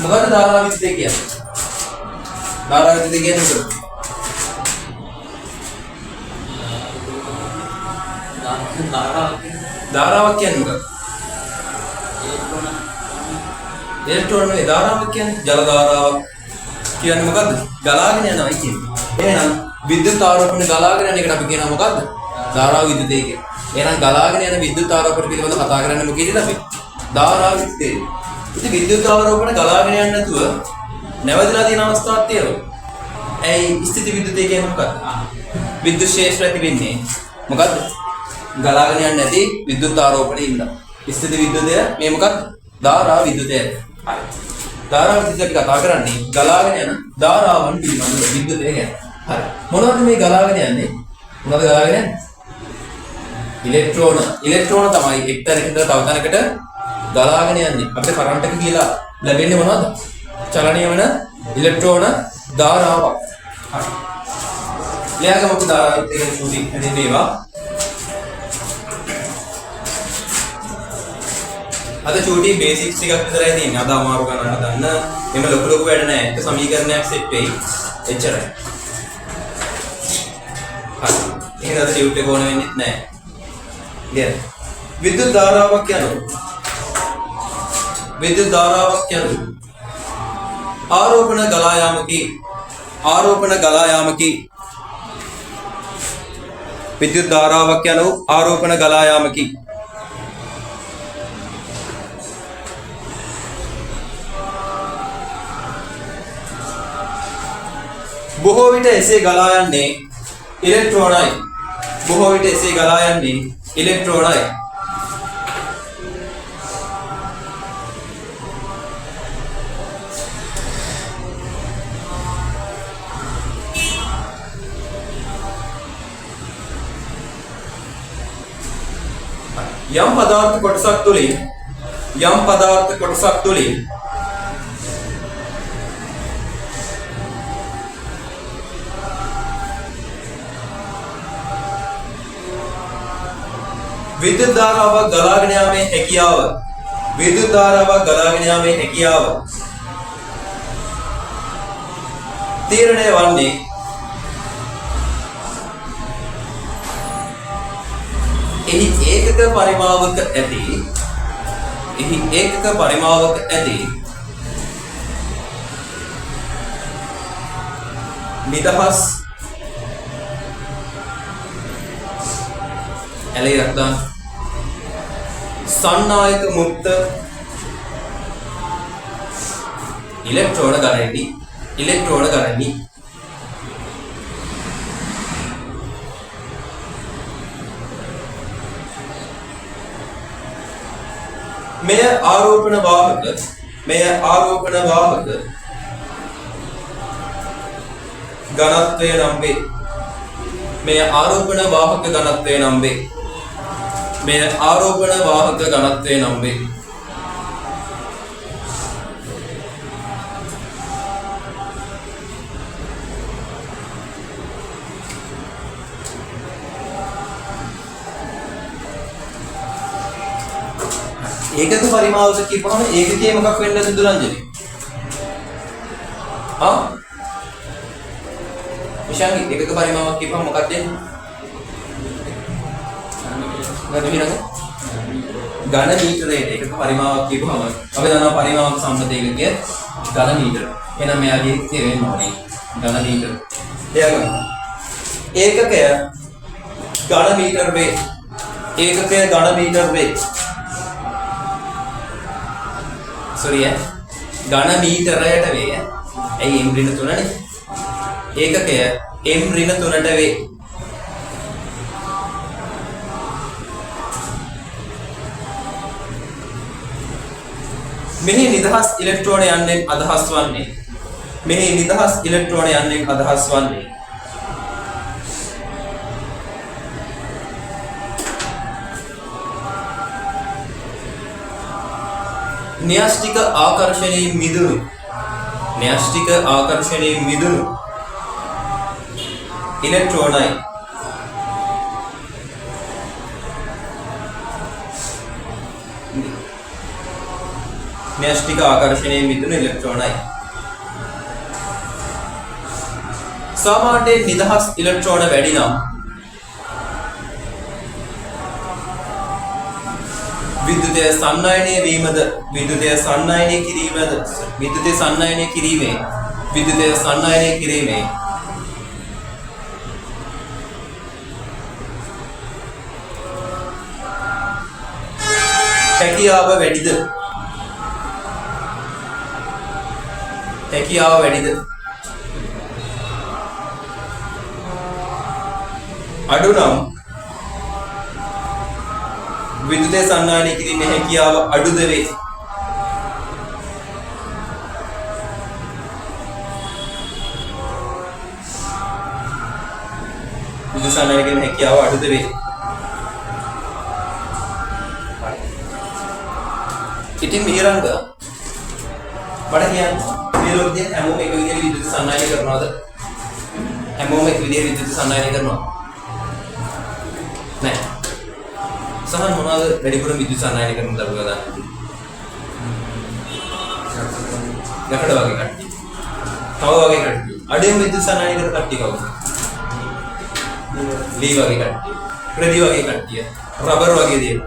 මොකද්ද ධාරා විද්‍යුතය කියන්නේ? ධාරා විද්‍යුතය කියන්නේ මොකද? ධාරාවක් කියන්නේ මොකක්ද? ඉලෙක්ට්‍රෝන නේ ධාරාවක් කියන්නේ. ජල ධාරාවක් කියන්නේ මොකද්ද? ගලාගෙන යනවා කියන්නේ. එහෙනම් විද්‍යුත් ආරෝපණය ගලාගෙන යන එකට අපි කියනවා මොකද්ද? ධාරා විද්‍යුතය කියලා. එහෙනම් ගලාගෙන යන විද්‍යුත් ආරෝපණය පිළිබඳව කතා කරන්නේ මොකේද අපි? ධාරා විද්‍යුතය. ඉතින් විද්‍යුත් ආරෝපණය ගලාගෙන යන්නේ නැතුව නැවතිලා තියෙන අවස්ථාවක් තියෙනවා. ඇයි ස්ථිති විද්‍යුතය කියන්නේ මොකක්ද? විද්‍යුත් ක්ෂේත්‍රය ඇති වෙන්නේ මොකද්ද? ගලාගෙන යන්නේ නැති විද්‍යුත් ආරෝපණය ඉන්න. ස්ථිති විද්‍යුතය මේ මොකක්ද? ධාරා විද්‍යුතය. හරි. ධාරා විද්‍යුතය අපි කතා කරන්නේ ගලාගෙන යන ධාරාවන් පිළිබඳව විද්‍යුතය ගැන. හරි. මොනවද මේ ගලාගෙන යන්නේ? මොනවද ගලාගෙන යන්නේ? ඉලෙක්ට්‍රෝන. ඉලෙක්ට්‍රෝන තමයි එක්තැනක ඉඳලා තව තැනකට ගලාගෙන යන්නේ. අපිට කරන්ට් එක කියලා ලැබෙන්නේ මොනවද? චලනය වෙන ඉලෙක්ට්‍රෝන ධාරාවක්. හරි. ලියාගමු අපි ධාරා විද්‍යුතය ගැන සූටි හැදෙන්නේ ඒවා. අද චූටි බේසික්ස් ටිකක් විතරයි තියෙන්නේ. අද අමාරු ගණන් ගන්න. එම ලොකු වැඩ නැහැ. එක සමීකරණයක් සෙට් වෙයි. එච්චරයි. හරි. එහෙනම් අද ටියුට් එක ඕන වෙන්නේ නැහැ. ලියන්න. විද්‍යුත් ධාරාවක් යනවා. විද්‍යුත් ධාරාවක් යනවා. ආරෝපණ ගලා යාමකි. ආරෝපණ ගලා යාමකි. විද්‍යුත් ධාරාවක් යනවා. ආරෝපණ ගලා යාමකි. බොහෝ විට එසේ ගලා යන්නේ ඉලෙක්ට්‍රෝනයි. බොහෝ විට එසේ ගලා යන්නේ ඉලෙක්ට්‍රෝනයි. යම් පදාර්ථ කොටසක් තුලින් විද්‍යුත් ධාරාවක් ගලාගෙන යාමේ හැකියාව තීරණය වන්නේ එහි ඒකක පරිමාවක ඇති නිදහස් එලෙයක්දාන් සන්නායක මුක්ත ඉලෙක්ට්‍රෝන ගණනි මෙය ආරෝපණ වාහක ඝනත්වය නම් වේ. මෙය ආරෝපණ වාහක ඝනත්වය නම් වේ. ඒකක පරිමාවක කියපුවම ඒකකයේ මොකක් වෙන්නද දුරංජලි? විශාලි ඒකක පරිමාවක් කියපුවම මොකක්ද එන්නේ? ඝන මීටරයට ඒකක පරිමාවක් කියපුවම අපි දන්නවා පරිමාවක සම්බන්ධ ඒකකය ඝන මීටර. එහෙනම් මෙයාගේ තේරෙන්න ඕනේ ඝන මීටර. ඒකකය ඝන මීටර වේ. ඝන මීටරයට වේ. ඇයි m ඍණ 3නේ? ඒකකය m ඍණ 3ට වේ. මෙහි නිදහස් ඉලෙක්ට්‍රෝන යන්නේ අදහස් වන්නේ න්‍යෂ්ටික ආකර්ෂණයෙන් මිදුණු ඉලෙක්ට්‍රෝනයි. න්‍යෂ්ටික ආකර්ෂණයෙන් මිදුණු ඉලෙක්ට්‍රෝනයි. සාමාන්‍යයෙන් නිදහස් ඉලෙක්ට්‍රෝන වැඩි නම් විද්‍යුතය සන්නයනය වීමද විද්‍යුතය සන්නයනය කිරීමේ හැකියාව වැඩිද අඩු නම් විද්‍යුතය සන්නයනය කිරීමේ හැකියාව අඩුද වේ. විද්‍යුත සන්නයනය කිරීමේ හැකියාව අඩුද වේ. ඉතින් මිහිරංග මට කියන්න මේ ලෝකයේ හැමෝම එක විදිහට විද්‍යුත් සන්නයනය කරනවද? හැමෝම එක විදිහට විද්‍යුත් සන්නයනය කරනවා නෑ. සහන් මොනවාද වැඩිපුර විද්‍යුත් සන්නයනය කරන දරුවා දන්නේ? යකඩ වගේ කට්ටිය. තව වගේ කට්ටිය. අඩේම විද්‍යුත් සන්නයනය කරන කට්ටිය කවුද? ලී වගේ කට්ටිය. ප්‍රදි වගේ කට්ටිය. රබර් වගේ දේවල්.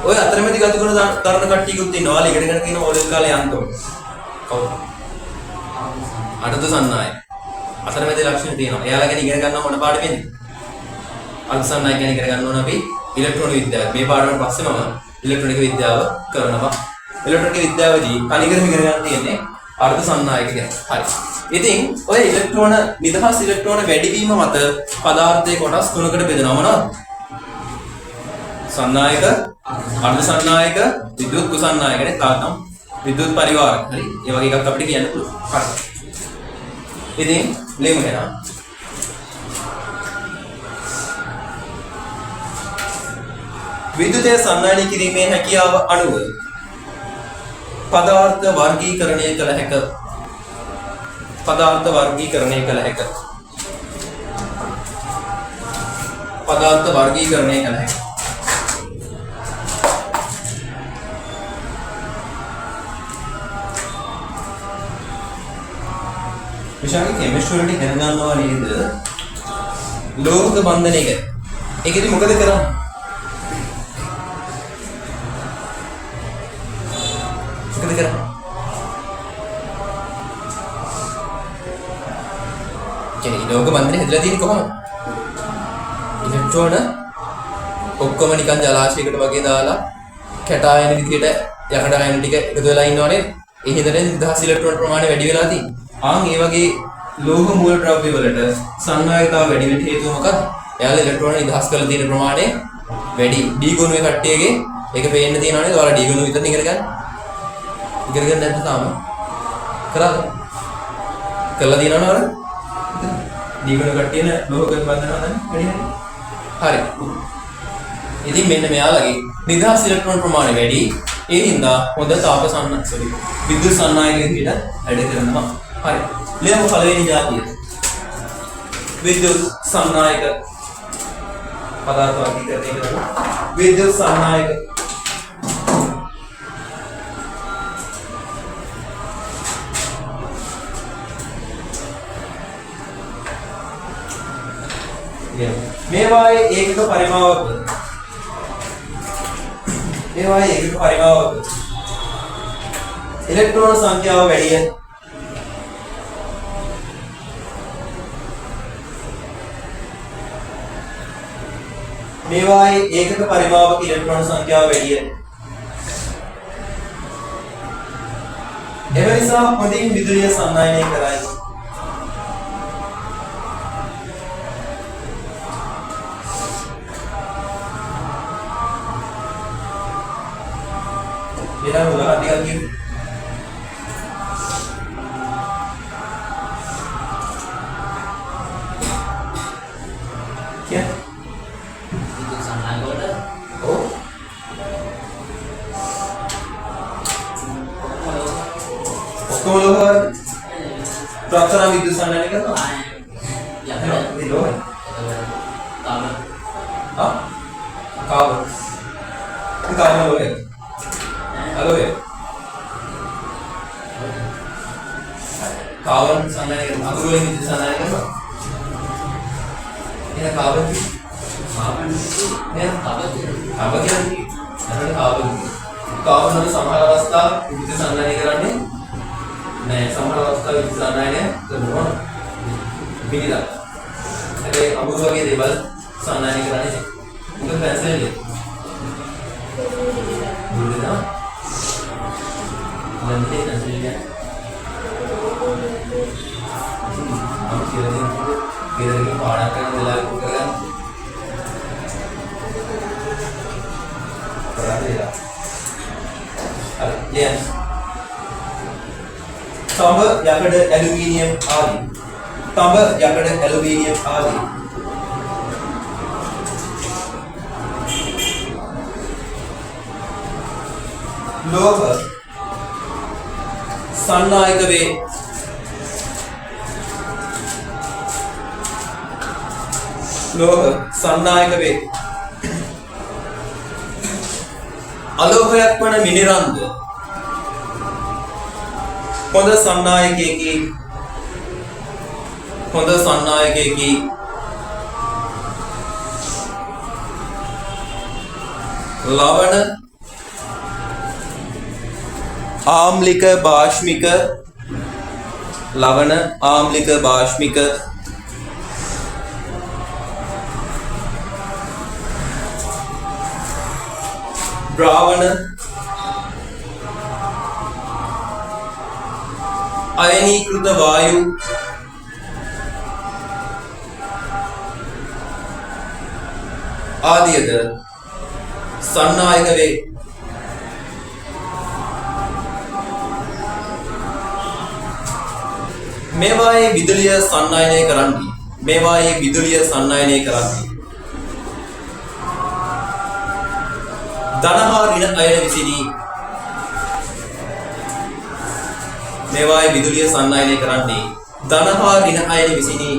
ඔය අතරමැදි ගති ගුණ තරණ කට්ටියකුත් ඉන්නවා. ඔයාලා ඉගෙනගෙන තියෙන ඕලෙල් කාලේ යන්තෝ. කවුද? අඩද සන්නාය. අතරමැදි ලක්ෂණ තියෙනවා. එයාලා ගැන ඉගෙන ගන්න මොන පාඩමෙන්ද? අඩ සන්නාය ගැන ඉගෙන ගන්න ඕන අපි ඉලෙක්ට්‍රෝන විද්‍යාව. මේ පාඩමෙන් පස්සේ මම ඉලෙක්ට්‍රොනික විද්‍යාව කරනවා. ඉලෙක්ට්‍රොනික විද්‍යාවදී කණිකරම ඉගෙන ගන්න තියෙන්නේ අඩ සන්නායක ගැන. හරි. ඉතින් ඔය ඉලෙක්ට්‍රෝන නිදහස් ඉලෙක්ට්‍රෝන වැඩිවීම මත පදාර්ථයේ කොටස් තුනකට බෙදනවා මොනවද? සන්නායක, අර්ධ සන්නායක, විද්‍යුත් කුසන්නායක නේ තානම් විද්‍යුත් පරිවාරක. හරි. ඒ වගේ එකක් අපිට කියන්න පුළුවන්. හරි. ඉතින් ලේමු එහෙනම්. විද්‍යුතය සන්නයනය කිරීමේ හැකියාව අනුව පදාර්ථ වර්ගීකරණය කළ හැක. පදාර්ථ වර්ගීකරණය කළ හැක. විශාල කෙමිස්ට්‍රි වලට ඉගෙන ගන්නවා නේද? ලෝහක බන්ධනය ගැන. ඒකෙදි මොකද කරන්නේ? මොකද කරන්නේ? ලෝහක බන්ධනය හැදලා තියෙන්නේ කොහොමද? ඉලෙක්ට්‍රෝන ඔක්කොම නිකන් ජලාශයකට වගේ දාලා කැටායන විදිහට යකඩ අයන ටික එකතු වෙලා ඉන්නවනේ. ඒ හින්දානේ නිදහස් ඉලෙක්ට්‍රෝන ප්‍රමාණය වැඩි වෙලා තියෙන්නේ. ඒ වගේ ලෝහ මූල ද්‍රව්‍ය වලට සංනායකතාව වැඩි වෙන්න හේතුව මොකක්ද? එයාලා ඉලෙක්ට්‍රෝන නිදහස් කරලා තියෙන ප්‍රමාණය වැඩි. ඩී ගුණුවේ කට්ටියගේ ඒක පේන්න තියෙනවා නේද? ඔයාලා ඩී ගුණුව විතර ඉගෙන ගන්න. ඉගෙන ගන්න නැද්ද තාම? කරාද? කරලා දිනවද ඔයාලා? ඩී ගුණුව කට්ටියන ලෝහ බන්ධනවා දැන් වැඩි හරි. හරි. ඉතින් මෙන්න මෙයාලගේ නිදහස් ඉලෙක්ට්‍රෝන ප්‍රමාණය වැඩි. ඒ හින්දා හොඳ විද්‍යුත් සන්නායක විදිහට වැඩ කරනවා. හරි. ලියමු පළවෙනි જાතිය. විද්‍යුත් සන්නායක පදාර්ථ වර්ගීකරණය කරනවා. විද්‍යුත් සන්නායක මේවායේ ඒකක පරිමාවක ඉලෙක්ට්‍රෝන සංඛ්‍යාව වැඩි. මේවායේ ඒකක පරිමාවක ඉලෙක්ට්‍රෝන සංඛ්‍යාව වැඩි. ඒ නිසා හොඳින් විදුලිය සන්නායනය කරයි. Kita udah lagi. Ya. Itu sana goda. Oh. Kalau pelaksanaan itu sana ini kan? Ya, itu. Kabar. Hah? Kabar. Kabar boleh. Halo ya. Carbon සන්නායනය කරන අකුරු වලින් විද්‍යුත් සන්නායනය කරනවා. එහෙනම් කාබන් නේද? කාබන් වල සමහර අවස්ථා විද්‍යුත් සන්නායනය කරන්නේ නෑ. සමහර අවස්ථා විද්‍යුත් සන්නායනය කරනවා. පිළිදා. හැබැයි අමුතු වගේ දේවල් සන්නායනය කරන්නේ නැහැ. ඒක පැන්සල් එකේ. බුදුදා. මන්දේ පැන්සල් එක. අපි කියලා පාඩම් කරන වෙලාවෙ කරගන්න. කරලා. හරි. තඹ යකඩ ඇලුමිනියම් ආදී. තඹ යකඩ ඇලුමිනියම් ආදී. ලෝහ සන්නායක වේ. ලෝහ සන්නායක වේ. අලෝහයක් වන මිනිරන්ද හොඳ සන්නායකයෙකි. හොඳ සන්නායකයෙකි. ලවණ ආම්ලික භාෂ්මික ලවණ ආම්ලික භාෂ්මික ද්‍රාවණ අයනීකృత වායු ආදියද සන්නායක වේ. මේවායේ විදුලිය සන්නායනය කරන්නේ. මේවායේ විදුලිය සන්නායනය කරන්නේ. ධන හා ඍණ අයන විසිනි. මේවායේ විදුලිය සන්නායනය කරන්නේ ධන හා ඍණ අයන විසිනි.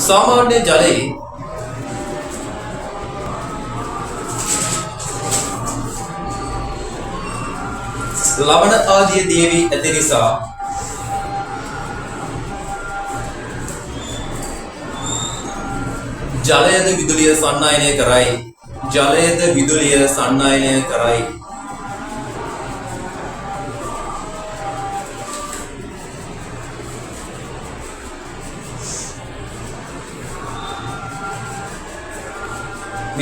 सामान्य जले लवण आदि देवी ඇති නිසා ජලයද විදුලිය සන්නායනය කරයි. ජලයද විදුලිය සන්නායනය කරයි.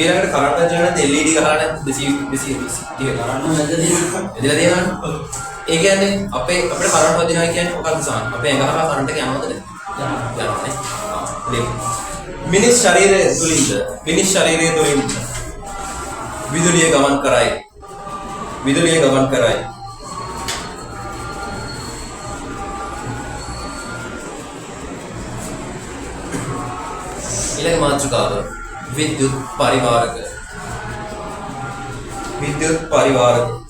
ඊළඟට කරන්ට් එක ගන්න LED ගහලා 220 ටික කරන්න නැද්ද එදලා දෙනවා. ඒ කියන්නේ අපිට කරන්ට් වදිනවා කියන්නේ මොකක්ද සාන? අපේ ඇඟ හරහා කරන්ට් එක යනවද නැද්ද? යනවානේ. මිනිස් ශරීරය තුලින්ද විදුලිය ගමන් කරයි. විදුලිය ගමන් කරයි. ඊළඟ මාතෘකාව विद्युत परिवारक. विद्युत परिवारक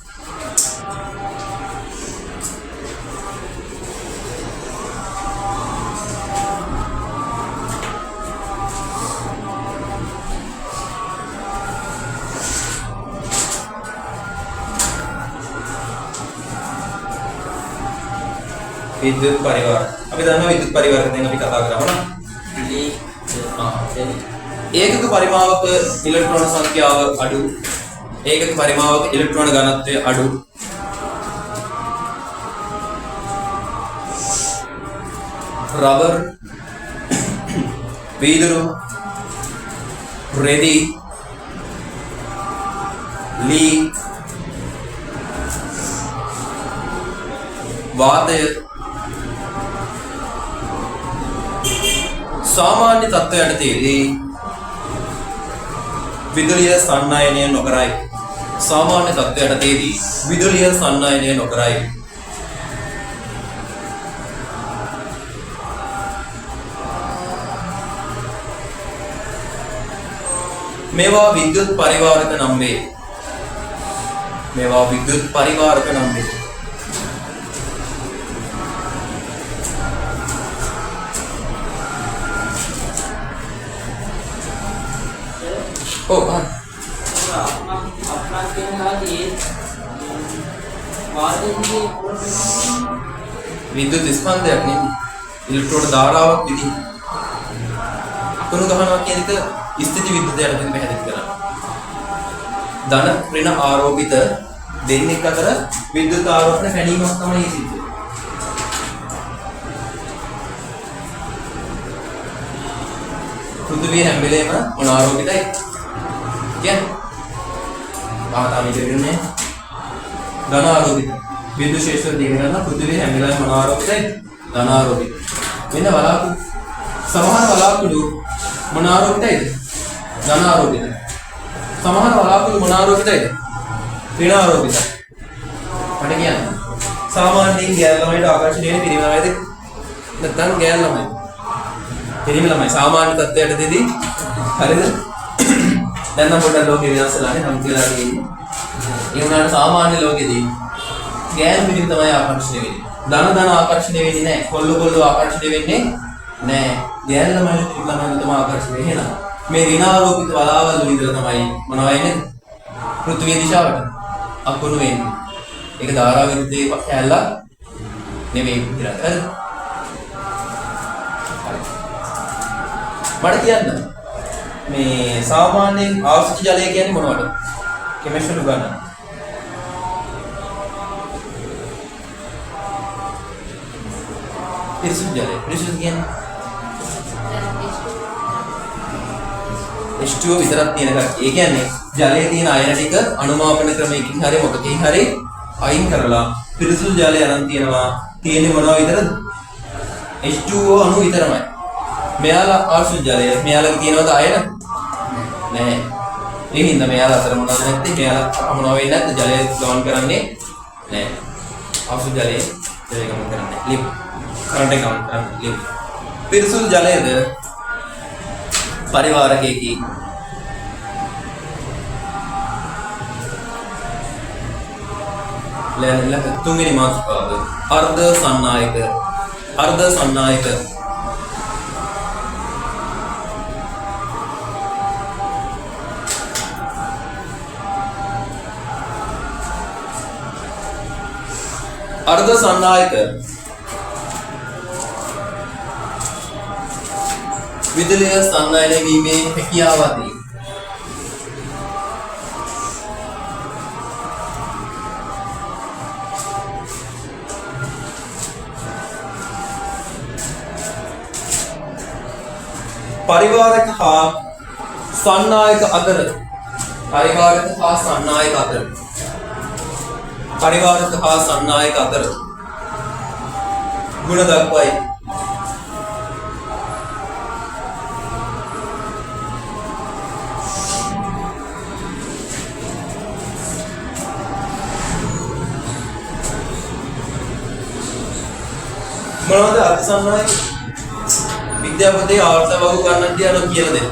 विद्युत परिवार. අපි දන්නවා විද්‍යුත් පරිවාරක දැන් අපි කතා කරමු නේ. ඒකක පරිමාවක ඉලෙක්ට්‍රෝන සංඛ්‍යාව අඩු. ඒකක පරිමාවක ඉලෙක්ට්‍රෝන ඝනත්වය අඩු. රබර්, වීදුරු, රෙදි, ලී, වාතය සාමාන්‍ය තත්ත්වයට තේරී විදුලිය සන්නායනය නොකරයි. සාමාන්‍ය තත්ත්වයට තේරී විදුලිය සන්නායනය නොකරයි. මේවා විද්‍යුත් පරිවාරක නම් වේ. මේවා විද්‍යුත් පරිවාරක නම් වේ. अपना अपना कहना ये විද්‍යුත් ස්පන්දයක් නෙමෙයි. ඉලෙක්ට්‍රෝන ධාරාවක් විදිහ. අකුණු ගහනවා කියන එක ස්ථිති විද්‍යුතයට දෙන්න පැහැදිලි කරනවා. ධන ඍණ ආරෝපිත දෙන්නෙක් අතර විද්‍යුත් ආරෝපණ පැනීමක් තමයි සිද්ධ වෙන්නේ. පෘථිවිය හැම වෙලේම මොන ආරෝපිතයි? කියන්නේ ආතාවි කියන්නේ ධන ආරෝපිත. විද්‍යුත් ක්ෂේත්‍ර දිගන පෘථිවිය හැම වෙලේම මොන ආරෝපිතයි? ධන ආරෝපිත. වෙන වලාකුළු සමහර වලාකුළු මොන ආරෝපිතයිද? ධන ආරෝපිත. සමහර වලාකුළු මොන ආරෝපිතයිද? ඍණ ආරෝපිතයි. මට කියන්න. සාමාන්‍යයෙන් ගෑල් ළමයිට ආකර්ෂණය වෙන පිරිමි ළමයිද? නැත්නම් ගෑල් ළමයි. පිරිමි ළමයි සාමාන්‍ය තත්ත්වයටදී හරිද? දැන් නම් පොඩ්ඩක් ලෝකේ වෙනස් වෙලානේ නම් කියලා තියෙන්නේ. ඒ වුණාට සාමාන්‍ය ලෝකෙදී ගෑල් පිරිමි තමයි ආකර්ෂණය වෙන්නේ. ධන ආකර්ෂණය වෙන්නේ නැහැ. කොල්ල ආකර්ෂණය වෙන්නේ නැහැ. ගෑල් ළමයි පිරිමි ළමයි තමයි ආකර්ෂණය වෙන්නේ. මේ ඍණ ආරෝපිත වලාවල් වල ඉඳලා තමයි මොනවා වෙන්නේ? පෘථිවිය දිශාවට අකුණු වෙන්නේ. ඒක ධාරා විද්‍යුතේ කැලලා නෙමෙයි විතරයි. හරිද? මට කියන්න මේ සාමාන්‍යයෙන් ආශ්‍රිත ජලය කියන්නේ මොනවද? කෙමිස්ට්‍රි උගන්වන්න. පිරිසිදු ජලය. පිරිසිදු කියන්නේ H2O විතරක් තියෙන එකක්. ඒ කියන්නේ ජලයේ තියෙන අයන ටික අනුමාපන ක්‍රමයකින් හරි මොකකින් හරි අයින් කරලා පිරිසිදු ජලය අරන් තියනවා. තියෙන්නේ මොනවා විතරද? H2O අණු විතරමයි. මෙයාලා ආශ්‍රිත ජලය. මෙයාලගේ තියෙනවද අයන? නැහැ. ඒ හින්දා මෙයාලා අතර මොනවද නැත්තේ? මෙයාලා මොනවා වෙන්නේ නැද්ද? ජලය ගමන් කරන්නේ නැහැ. ආශ්‍රිත ජලයේ ජලය ගමන් කරන්නේ. ලිප්. කරන්ට් එක ගමන් කරන්නේ ලිප්. පිරිසිදු ජලයද පරිවාරකයේකී ලැබෙන තුන්වෙනි මාතෘකාව අර්ධ සන්නායක අර්ධ සන්නායක විදුලිය සංඥානය වීමේ හැකියාව ඇති. පරිවාරක හා සංනායක අතර ගුණ දක්වයි. මොනවද අතිසන්නායක විද්‍යාපතේ ආර්ථවගු ගන්න තියනවා කියලා දෙන්න.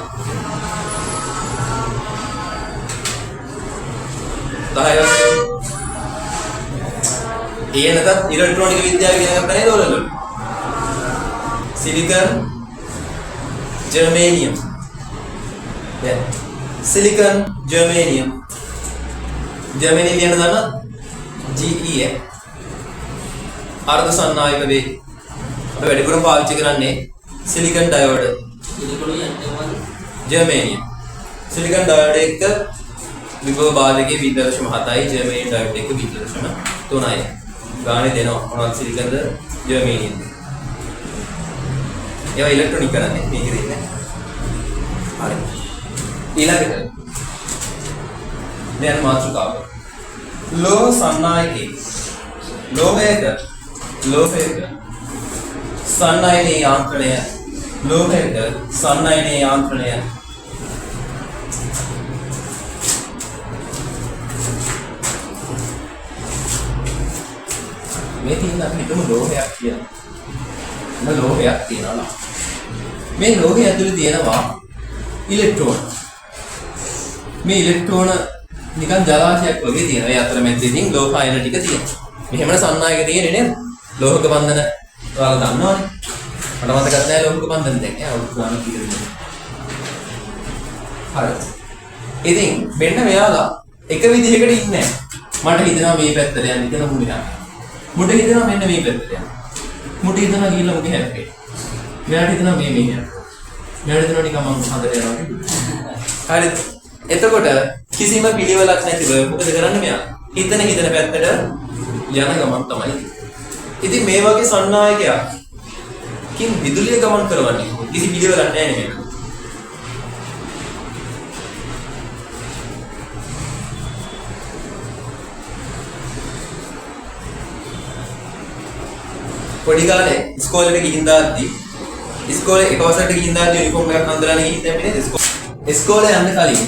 10ක්. ඒනකත් ඉලෙක්ට්‍රොනික විද්‍යාව කියන එකක් නේද ඔයගොල්ලෝ? සිලිකන්, ජර්මේනියම්. දැන් සිලිකන්, ජර්මේනියම්. ජර්මේනියම් කියන දන්න GE අර්ධ සන්නායක වේ. අපි වැඩිපුරම පාවිච්චි කරන්නේ සිලිකන් ඩයෝඩ්. ජර්මේනියම්. සිලිකන් ඩයෝඩ් එක විභව භාජකයේ 0.7යි ජර්මේනියම් ඩයෝඩ් එක 0.3යි. ගානේ දෙනවා මොනවද සිලිකන්ද ජර්මේනියම්ද. ඒවා ඉලෙක්ට්‍රොනික කරන්නේ මේකේ දෙන්නේ. හරි. ඊළඟට දැන් මාතෘකාව. ලෝහ සන්නායකේ ලෝහයක සන්නයනයේ යාන්ත්‍රණය මේ තියෙන අපි හිතමු ලෝහයක් කියලා. ලෝහයක් තියෙනවා. මේ ලෝහය ඇතුලේ තියෙනවා ඉලෙක්ට්‍රෝන. මේ ඉලෙක්ට්‍රෝන නිකන් ජලාශයක් වගේ තියෙනවා. ඒ අතරමැදදී ලෝහ අයන ටික තියෙනවා. මෙහෙමන සන්නායක තියෙන්නේ නේද? ලෝහක බන්ධන ඔයාලා දන්නවනේ. මට මතකත් නැහැ ලෝහක බන්ධන දැන්. අවුරුදු ගානක් ඉඳලා. හරි. ඉතින් මෙන්න මෙයාලා එක විදිහකට ඉන්නේ නැහැ. මට හිතෙනවා මේ පැත්තට යන්න කියලා මුල යනවා. මුට හිතෙනවා මෙන්න මේ පැත්තට යන්න. මුට හිතනවා ගිහිල්ලා මුගේ හැප්පේ. මෙයාට හිතනවා මේ යනවා. මෙයාට හිතනවා නිකන් මම හදට යනවා. හරිද? එතකොට කිසිම පිළිවෙලක් නැතිව මොකද කරන්නේ මෙයා? හිතන පැත්තට යන ගමන් තමයි. ඉතින් මේ වගේ සන්නායකයා කින් විදුලිය ගමන් කරවන්නේ කිසි පිළිවෙලක් නැහැ නේ. පොඩි කාලේ ඉස්කෝලේට ගිහින් දාද්දි ඉස්කෝලේ එක වසරට ගිහින් දාද්දි යුනිෆෝම් එකක් අඳලාගෙන ගිහින් දැම්මේ ඉස්කෝලේ යන්න කලින්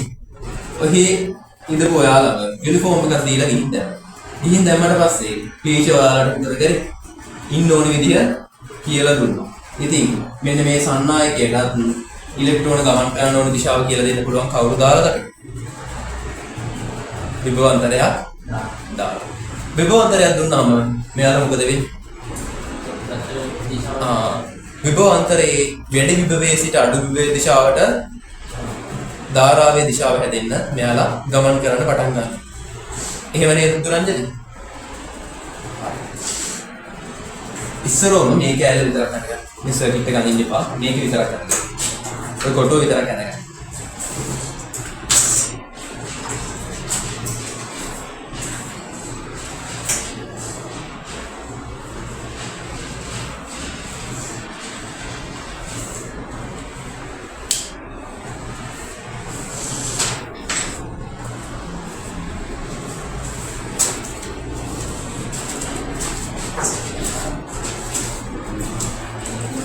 ඔහි ඉඳපු ඔයාලම යුනිෆෝම් එකක් දීලා ගිහින් දැම්මා. ගිහින් දැම්මට පස්සේ ටීචර් ඔයාලට මොකද කරේ? ඉන්න ඕන විදිහ කියලා දුන්නා. ඉතින් මෙන්න මේ සන්නායකයටත් ඉලෙක්ට්‍රෝන ගමන් කරන ඕන දිශාව කියලා දෙන්න පුළුවන් කවුරු දාලාද? විභවාන්තරයක් දාලා. විභවාන්තරයක් දුන්නාම මෙයාලා මොකද වෙන්නේ? විභවාන්තරයේ වැඩි විභවයේ සිට අඩු විභවයේ දිශාවට ධාරාවේ දිශාව හැදෙන්න මෙයාලා ගමන් කරන්න පටන් ගන්නවා. එහෙම නේද දුරංජලි? ඉස්සරෝම මේ කැලේ විතරක් කරගන්න. මේ සර්කිට් එක අදින්න එපා. මේක විතරක් කරගන්න. ඔය කොටුව විතරක් කරගන්න.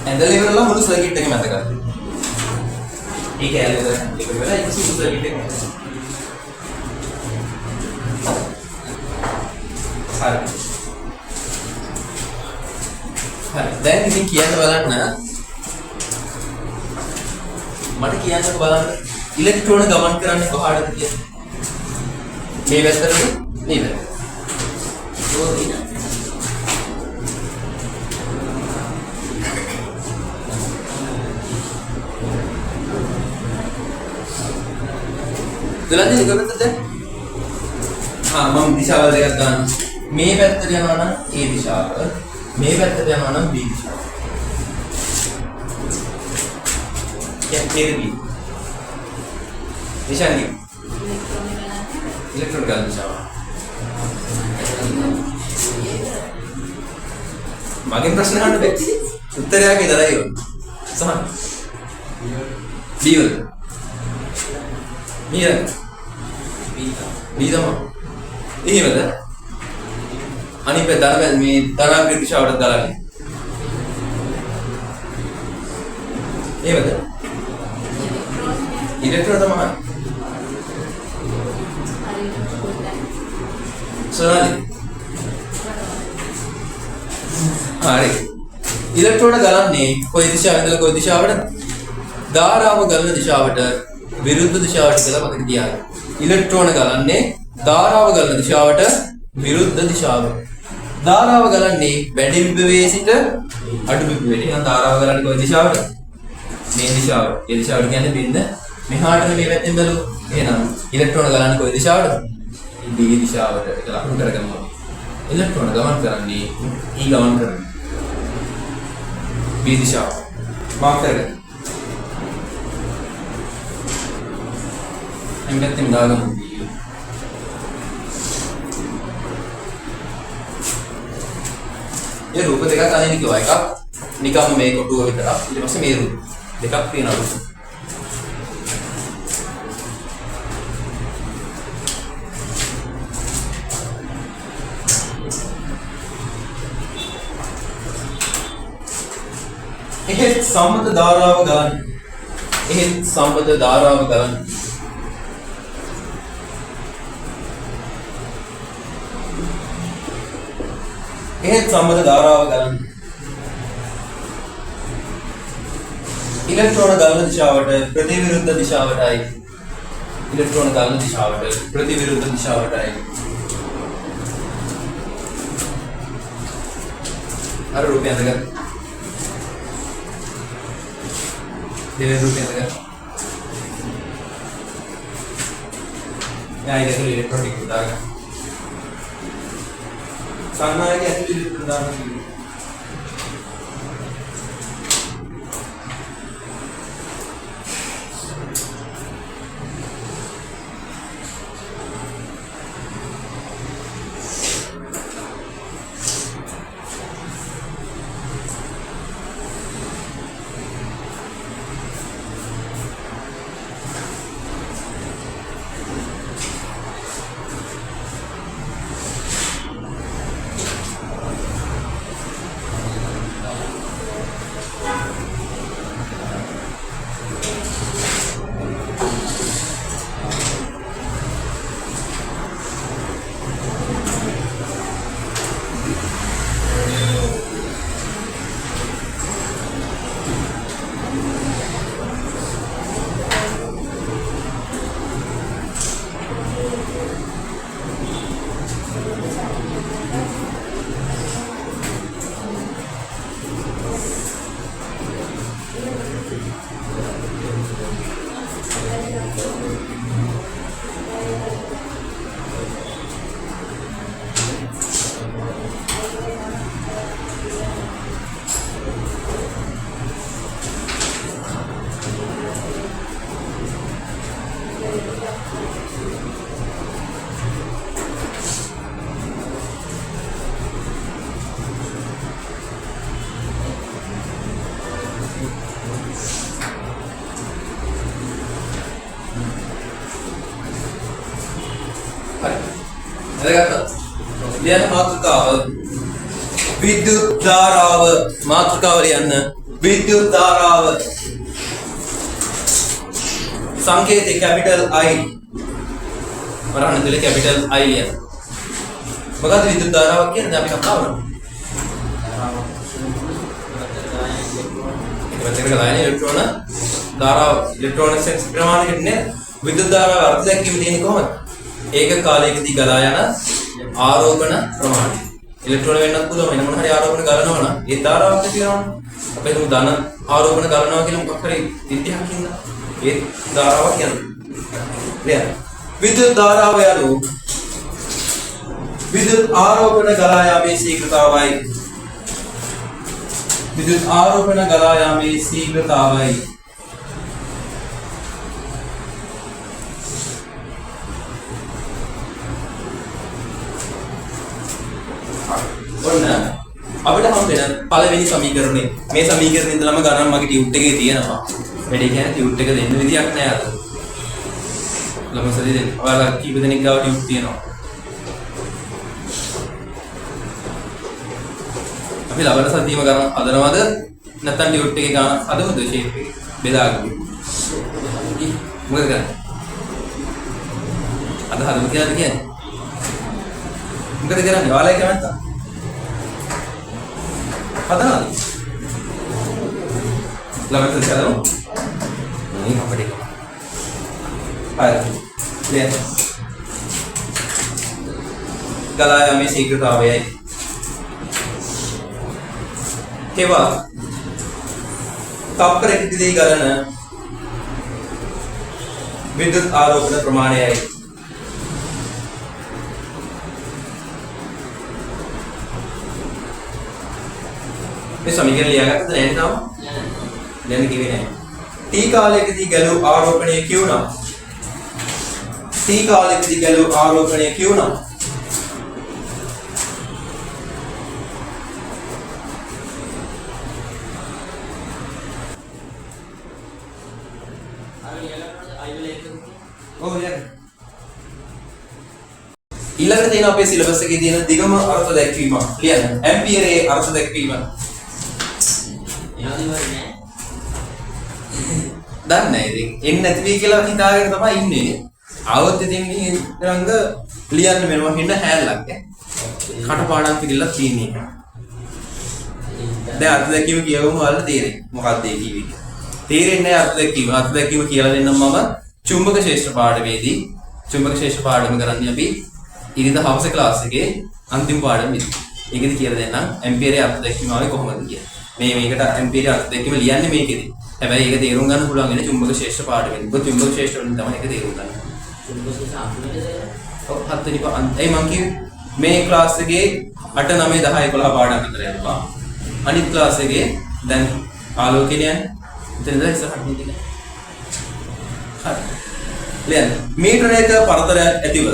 ඇඳලා ඉවරලා මුළු සර්කිට් එකම ඇඳ ගන්න. ඒ කැලේ ඉවරලා ඒක සුදු සර්කිට් එක. හරි. දැන් ඉතින් කියන්න බලන්න. මට කියන්නකෝ බලන්න. ඉලෙක්ට්‍රෝන ගමන් කරන්නේ කොහාටද කියලා? මේ පැත්තටද? මේ පැත්තට. දුරංජලි කොහෙටද? මම දිශාවල් දෙකක් ගන්න. මේ පැත්තට යනවා නම් A දිශාව, මේ පැත්තට යනවා නම් B දිශාව. කියන්නේ දිශාවයි. ඉලෙක්ට්‍රෝන ගාන දිශාව. මගෙන් ප්‍රශ්න අහන්න බෑ. උත්තරයක් විතරයි ඕන. සමහර. B වල. Mira. Vida mo. එහෙමද? අනිත් පැත්තට මේ තරංග දිශාවට දාලා. එහෙමද? ඉලෙක්ට්‍රෝන තමයි. සරලයි. හරි. ඉලෙක්ට්‍රෝන ගලන්නේ කොයි දිශාවෙන්ද කොයි දිශාවටද? ධාරාව ගලන දිශාවට විරුද්ධ දිශාවට කියලා මතක තියාගන්න. ඉලෙක්ට්‍රෝන ගලන්නේ ධාරාව ගලන දිශාවට විරුද්ධ දිශාවට. ධාරාව ගලන්නේ වැඩි විභවයේ සිට අඩු විභවයට. එහෙනම් ධාරාව ගලන්නේ කොයි දිශාවටද? මේ දිශාවට. ඒ දිශාවට කියන්නේ බින්ද මෙහාට මේ පැත්තෙන් බලමු. එහෙනම් ඉලෙක්ට්‍රෝන ගලන්නේ කොයි දිශාවටද? B දිශාවට. ඒක ලකුණු කරගමු. ඉලෙක්ට්‍රෝන ගමන් කරන්නේ E ගමන් කරන්නේ B දිශාව. මාක් කරගන්න. එම්බෙතින් දාගමු. ඒ රූප දෙකක් අනිත් කිව්වා එකක් නිකම්ම මේ කොටුව විතරක් ඊට පස්සේ මේ රූප දෙකක් තියෙනවා. එහෙත් සම්මත ධාරාව ගන්න. එහෙත් සම්මත ධාරාව ගන්න. එහෙත් සම්මත ධාරාව ගන්න. ඉලෙක්ට්‍රෝන ගලන දිශාවට ප්‍රතිවිරුද්ධ දිශාවටයි. ඉලෙක්ට්‍රෝන ගලන දිශාවට ප්‍රතිවිරුද්ධ දිශාවටයි. අර රූපය අඳගන්න. දෙවෙනි රූපය අඳගන්න. දැන් ඒක ඉලෙක්ට්‍රෝනික දාගන්න. සංනායක ඇතුළේ ඉලෙක්ට්‍රෝන දානවා කියන්නේ. ලියන මාතෘකාව විද්‍යුත් ධාරාව මාතෘකාව ලියන්න විද්‍යුත් ධාරාව සංකේතය කැපිටල් I වරහන් දෙලේ කැපිටල් I ලියන්න. මොකද විද්‍යුත් ධාරාවක් කියන්නේ අපි කතා කරනවා. ඒක ගලයන් ඉලෙක්ට්‍රෝන ධාරාව ඉලෙක්ට්‍රෝනික ප්‍රමාණයකට නේ විද්‍යුත් ධාරාව අර්ථ දැක්වීම තියෙන්නේ කොහොමද? ඒක කාලයකදී ගලා යන ආරෝපණ ප්‍රමාණය. ඉලෙක්ට්‍රෝන වෙන්නත් පුළුවන් වෙන මොන හරි ආරෝපණ ගලනවා නම් ඒ ධාරාවක් තියෙනවා. අපි හිතමු ධන ආරෝපණ ගලනවා කියලා මොකක් හරි විද්‍යාවක් ඉන්න. ඒ ධාරාවක් කියන්නේ. විද්‍යුත් ධාරාව යනු විද්‍යුත් ආරෝපණ ගලා යාමේ ශීඝ්‍රතාවයි. විද්‍යුත් ආරෝපණ ගලා යාමේ ශීඝ්‍රතාවයි. අපිට හම් වෙන පළවෙනි සමීකරණය මේ සමීකරණය ඉඳලම ගණන් මගේ ටියුට් එකේ තියෙනවා. වැඩි කියන්නේ ටියුට් එක දෙන්න විදියක් නෑ අද. ළමසලි දෙන්න. ඔයාලා කීප දෙනෙක් ගාව ටියුට් තියෙනවා. අපි ලබන සතියේම ගණන් හදනවද නැත්නම් ටියුට් එකේ ගණන් හදමුද ෂේප් එකේ බෙදාගමු. මොකද කරන්නේ? අද හදමු කියලාද කියන්නේ? මොකද කරන්නේ? ඔයාලා කැමතිද? හදනවද? ළමයි සලෝ මේ අපිට එක. හරි. දැන් ගලා යමේ ශීඝ්‍රතාවයයි. ඒවා තප්පරයකදී ගලන විද්‍යුත් ආරෝපණ ප්‍රමාණයයි. මේ සමීකරණ ලියාගත්තද නැද්ද තාම? දැන් කිව්වේ නැහැ. T කාලයකදී ගැලූ ආරෝපණය Q නම් T කාලයකදී ගැලූ ආරෝපණය Q නම් ඊළඟට තියෙන අපේ සිලබස් එකේ තියෙන දිගම අර්ථ දැක්වීම ලියන්න. ඇම්පියරේ අර්ථ දැක්වීම. දන්නේ නැහැ ඉතින්. එන්නේ නැති වෙයි කියලා හිතාගෙන තමයි ඉන්නේ. ආවොත් ඉතින් මේ රංග ලියන්න වෙනවා හින්න හැල්ලක් ඈ. කටපාඩම් පිළිලා තියෙන්නේ. දැන් අර්ථ දැක්වීම කියවමු වල තේරෙන්නේ. මොකක්ද ඒ කිව්වේ? තේරෙන්නේ නැහැ අර්ථ දැක්වීම. අර්ථ දැක්වීම කියලා දෙන්නම් මම චුම්බක ශේෂ්ත්‍ර පාඩමේදී. චුම්බක ශේෂ්ත්‍ර පාඩම කරන්නේ අපි ඉරිදා හවස ක්ලාස් එකේ අන්තිම පාඩම ඉතින්. ඒකෙදි කියලා දෙන්නම් ඇම්පියරේ අර්ථ දැක්වීම ආවේ කොහොමද කියලා. මේකට ඇම්පියරේ අර්ථ දැක්වීම ලියන්නේ මේකෙදි. හැබැයි ඒක තේරුම් ගන්න පුළුවන් වෙන චුම්බක ශේෂ්ත්‍ර පාඩමෙන්. ඔබ චුම්බක ශේෂ්ත්‍ර වලින් තමයි ඒක තේරුම් ගන්න. චුම්බක ශේෂ්ත්‍ර අන්තිමේද? ඔව් හත්වෙනි ඒ මං කිව්වේ මේ ක්ලාස් එකේ 8 9 10 11 පාඩම් විතර යනවා. අනිත් ක්ලාස් එකේ දැන් ආලෝකේ යන්නේ. එතනද ඉස්සරහට තියෙන්නේ. හරි. ලියන්න. මීටර එක පරතරයක් ඇතිව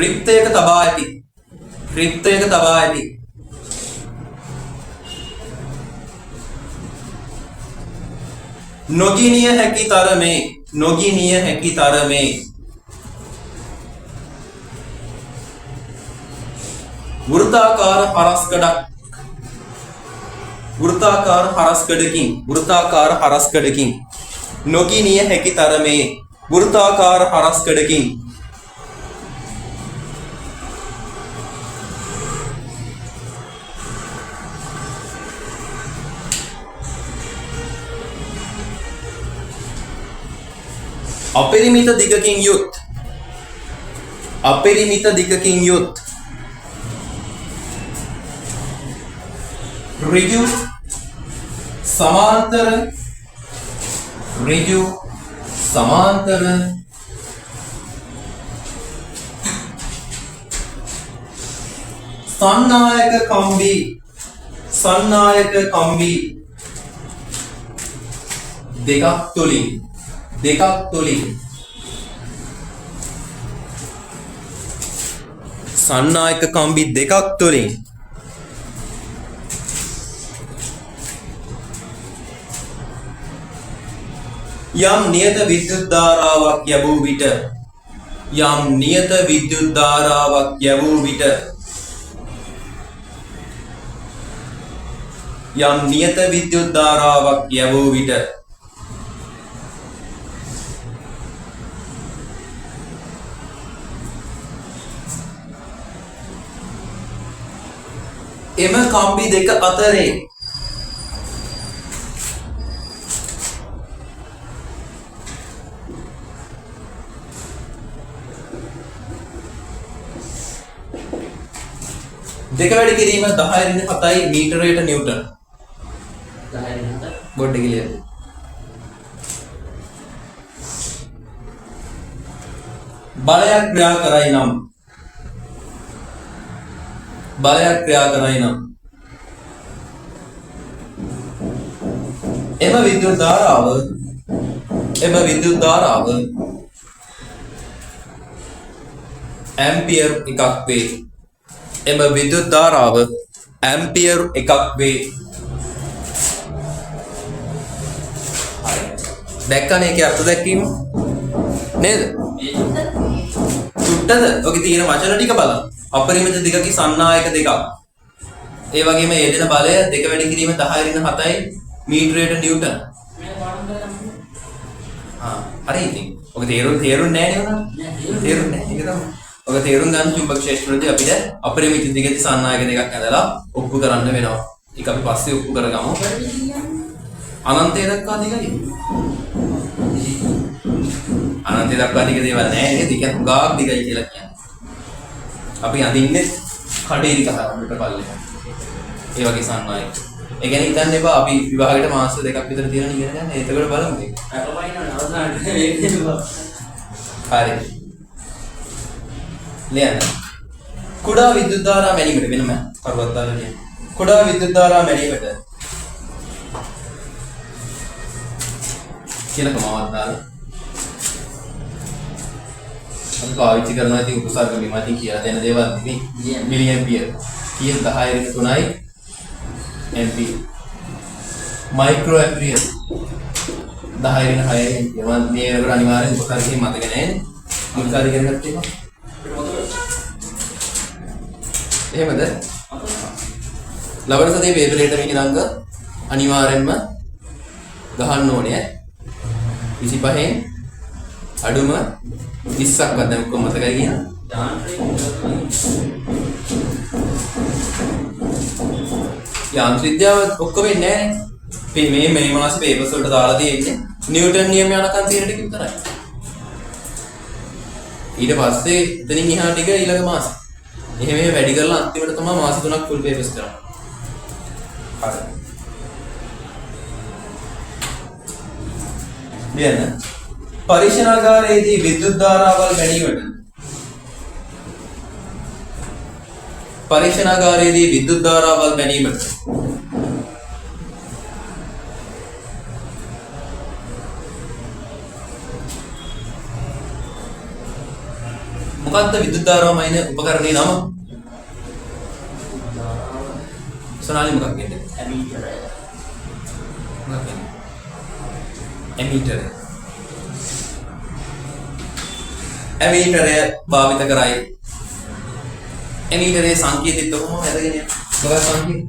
රික්තයක තබා ඇති. රික්තයක තබා ඇති. නොගිනිය හැකි තරමේ නොගිනිය හැකි තරමේ වෘත්තාකාර හරස්කඩකින් නොගිනිය හැකි තරමේ වෘත්තාකාර හරස්කඩකින් අපරිමිත දිගකින් යුත් ඍජු සමාන්තර සන්නායක කම්බි දෙකක් තුලින් සන්නායක කම්බි දෙකක් තුලින් යම් නියත විද්‍යුත් ධාරාවක් යැවූ විට එම කම්බි දෙක අතරේ දෙක වැඩි කිරීම 10/7 මීටරයට නිව්ටන් 10/7 බොඩ් එක ලියන්න බලයක් ක්‍රියා කරයි නම් එම විද්‍යුත් ධාරාව ඇම්පියර් එකක් වේ. දැක්කනේ ඒකේ අර්ථ දැක්වීම නේද? චුට්ටද? ඔකේ තියෙන වචන ටික බලන්න. අපරිමිත දිගකි සන්නායක දෙකක්. ඒ වගේම යෙදෙන බලය දෙක වැඩි කිරීම 10/7 මීටරයට නිව්ටන්. හරි ඉතින්. ඔක තේරුන්නේ නැහැ නේද? තේරුන්නේ නැහැ. ඒක තමයි. ඔක තේරුම් ගන්න චුම්බක ක්ෂේත්‍රවලදී අපිට අපරිමිත දිගති සන්නායක දෙකක් ඇදලා ඔප්පු කරන්න වෙනවා. ඒක අපි පස්සේ ඔප්පු කරගමු. අනන්තය දක්වා දිගයි. අනන්තය දක්වා දිග දේවල් නැහැ නේද? ඒක හුඟක් දිගයි කියලා කියන්නේ. අපි අඳින්නේ කඩේරි කතාවකට පල්ලෙහා. ඒ වගේ සන්නායක. ඒ කියන්නේ හිතන්න එපා අපි විභාගයට මාස දෙකක් විතර තියෙන ඉගෙන ගන්න. ඒතකොට බලමු ඒක. හරි. ලියන්න. කුඩා විද්‍යුත් ධාරා මැනීමට වෙනම කරුවක් දාලා ලියන්න. කුඩා විද්‍යුත් ධාරා මැනීමට කියලා කමාවක් දාලා අපි පාවිච්චි කරනවා ඉතින් උපසර්ග බිමකින් කියලා දෙන දේවල් නෙමෙයි. Milli ampere. කීයද 10/3යි ඇම්පියර්. මයික්‍රෝ ඇම්පියර් 10/6යි ඇම්පියර්. මම මේ වල අනිවාර්යෙන් උපසර්ගයෙන් මතක නැහැ නේ. උපසර්ග ඉගෙන ගත්තා. එහෙමද? ලබන සතියේ පේපරේට මේක නංග අනිවාර්යෙන්ම ගහන්න ඕනේ. 25න් අඩුම 20ක් වත් දැන් කොහොමද මතකයි කියන? යාන්ත්‍රික විද්‍යාව ඔක්කොම ඉන්නේ නැහැ නේ. මේ මාසේ පේපර්ස් වලට දාලා තියෙන්නේ නිව්ටන් නියම යනකම් තියෙන ටික විතරයි. ඊට පස්සේ එතනින් එහා ටික ඊළඟ මාසේ. එහෙම වැඩි කරලා අන්තිමට තමයි මාස 3ක් ෆුල් පේපර්ස් කරන්නේ. හරි. ලියන්න. පරීක්ෂණාගාරයේදී විද්‍යුත් ධාරාවල් ගැනීමට පරීක්ෂණාගාරයේදී විද්‍යුත් ධාරාවල් ගැනීමට මොකක්ද විද්‍යුත් ධාරාව මයින උපකරණයේ නම? සනාලි මොකක්ද කියන්නේ? ඇමීටර්. මොකක්ද? ඇමීටර්. ඇමීටරය භාවිත කරයි. ඇමීටරේ සංකේතිත කොහොම හැදගෙන යන්නේ? මොකක්ද සංකේත?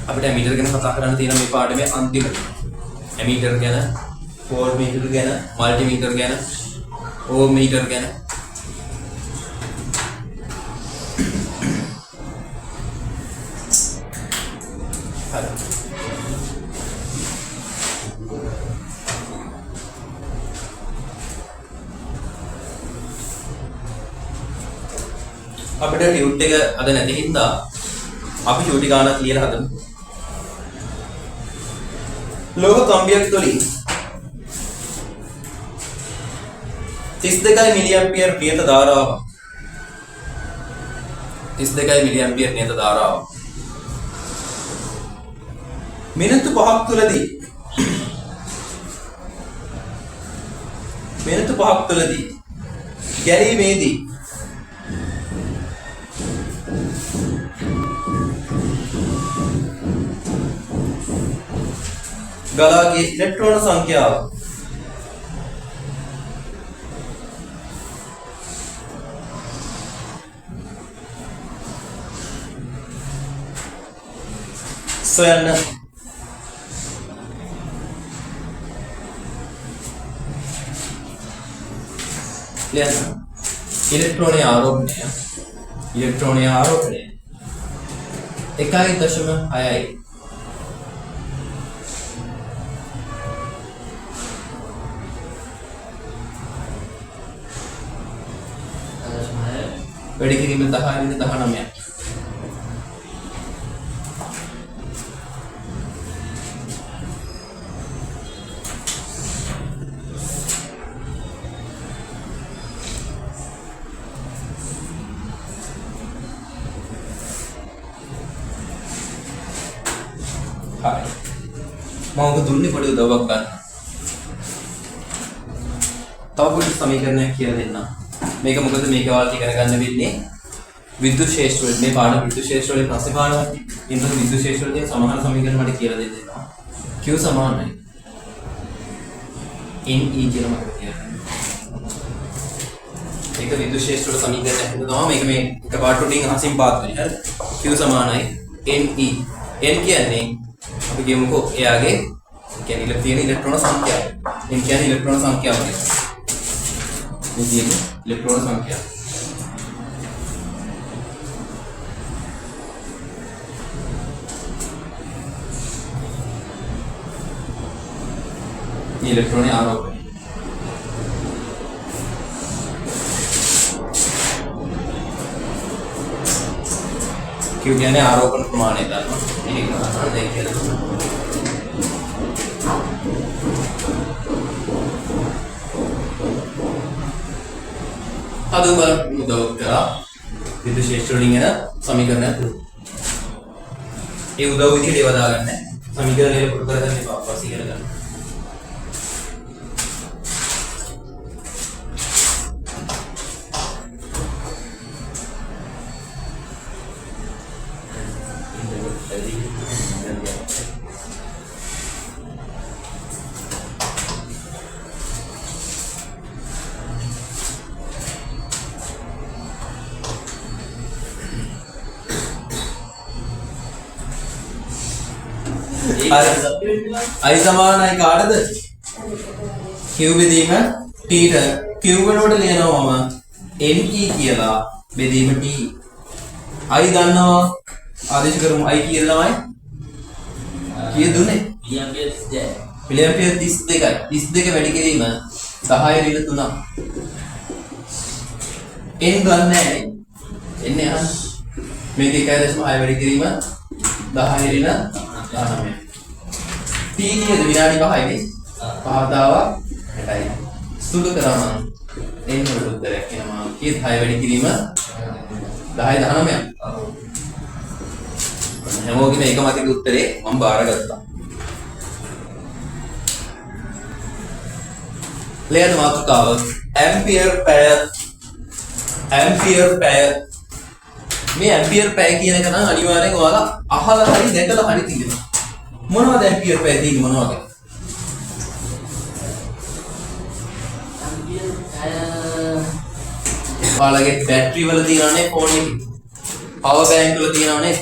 අපිට ඇමීටර් ගැන කතා කරන්න තියෙන මේ පාඩමේ අන්තිමට ඇමීටර් ගැන, වෝල්ට් මීටර් ගැන, මල්ටිමීටර් ගැන, ඕම් මීටර් ගැන හරි. අපිට ටියුට් එක අද නැති හින්දා අපි චූටි ගානක් ලියලා හදමු. ලෝහ කම්බියක් තුලින් 32 මිලි ඇම්පියර් නියත ධාරාව 32 මිලි ඇම්පියර් නියත ධාරාව මිනිත්තු 5ක් තුලදී ගැලීමේදී ගලාගේ ඉලෙක්ට්‍රෝන සංඛ්‍යාව සොයන්න. ඉලෙක්ට්‍රෝනයේ ආරෝපණය 1.6යි. වැඩි කිරීම 10.19යි. හරි. මම ඔබ දුන්නේ පොඩි උදව්වක් ගන්න. තව පොඩි සමීකරණයක් කියලා දෙන්නම්. මේක මොකද මේක ඔයාලට ඉගෙන ගන්න වෙන්නේ විද්‍යුත් ශේෂ්ත්‍ර වල මේ පාඩම විද්‍යුත් ශේෂ්ත්‍ර වල ප්‍රශ්න පාඩමක්. ඉතින් විද්‍යුත් ශේෂ්ත්‍ර වල තියෙන සමහර සමීකරණ මට කියලා දෙන්නවා. Q සමානයි NE කියලා මතක තියාගන්න. මේක විද්‍යුත් ශේෂ්ත්‍ර වල සමීකරණයක් හින්දා තමයි මේක මේ එකපාරට උඩින් අහසින් පාත් වෙන්නේ. හරි. Q සමානයි NE. N කියන්නේ අපි කියමුකෝ එයාගේ කියන්නේ තියෙන ඉලෙක්ට්‍රෝන සංඛ්‍යාව. N කියන්නේ ඉලෙක්ට්‍රෝන සංඛ්‍යාව කියලා. මේ තියෙන ඉලෙක්ට්‍රෝන සංඛ්‍යාව. මේ ඉලෙක්ට්‍රෝනයේ ආරෝපණය. Q කියන්නේ ආරෝපණ ප්‍රමාණය ගන්නවා. මේක ගන්නවා දෙක කියලා. අද බලමු උදව් කරා විද්‍යුත් ශේෂ්ත්‍ර වලින් එන සමීකරණයක්. ඒ උදව් විදිහට ඒවා දාගන්න. සමීකරණය පුරු කරගන්න එපා. පස්සේ කරගන්න. I සමානයි කාටද? Q බෙදීම T ට Q වෙනකොට ලියනවා මම NE කියලා බෙදීම T. I දන්නවා ආදේශ කරමු I කියලා තමයි කීය දුන්නේ? මිලියම්පියර් 32යි. 32 වැඩි කිරීම 10 ඍණ 3. N ගන්න නැහැ. එන්නේ අහන්න. මේක 1.6 වැඩි කිරීම 10 ඍණ 19. T කියද විනාඩි 5යිනේ. 5 දාවා 60යි. සුළු කරා නම් එන්න උත්තරයක් එනවා. කීයද 6 වැඩි කිරීම 10 19ක්. හැමෝගෙම එක මතක උත්තරේ මම බාරගත්තා. ලේන මාතෘකාව ඇම්පියර් පැය මේ ඇම්පියර් පැය කියන එක නම් අනිවාර්යෙන් ඔයාලා අහලා හරි දැකලා හරි තියෙනවා. මොනවද ඇම්පියර් පැය තියෙන්නේ මොනවද? ඔයාලගේ බැටරි වල තියෙනනේ ෆෝන් එකේ. පවර් බැංක් වල තියෙනනේ.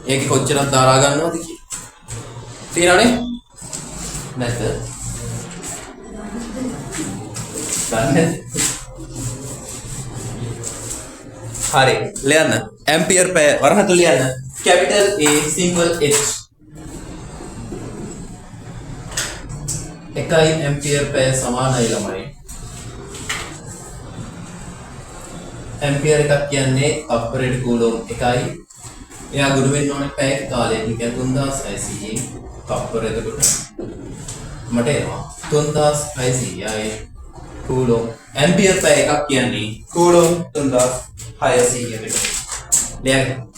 ඒකේ කොච්චරක් දරා ගන්නවද කියලා. තියෙනනේ? නැත්ද? ගන්න. හරි. ලියන්න. ඇම්පියර් පැය වරහතු ලියන්න. capital A simple H. එකයි ඇම්පියර් පැය සමානයි ළමයි. ඇම්පියර් එකක් කියන්නේ අපරේට් කූලොම් එකයි. එයා ගුරු වෙන්න ඕනේ පැය කාලයක කියන්නේ 3600යි. තප්පර එතකොට මට එනවා 3600යි කූලොම්. ඇම්පියර් පැය එකක් කියන්නේ කූලොම් 3600කට. ලියන්න.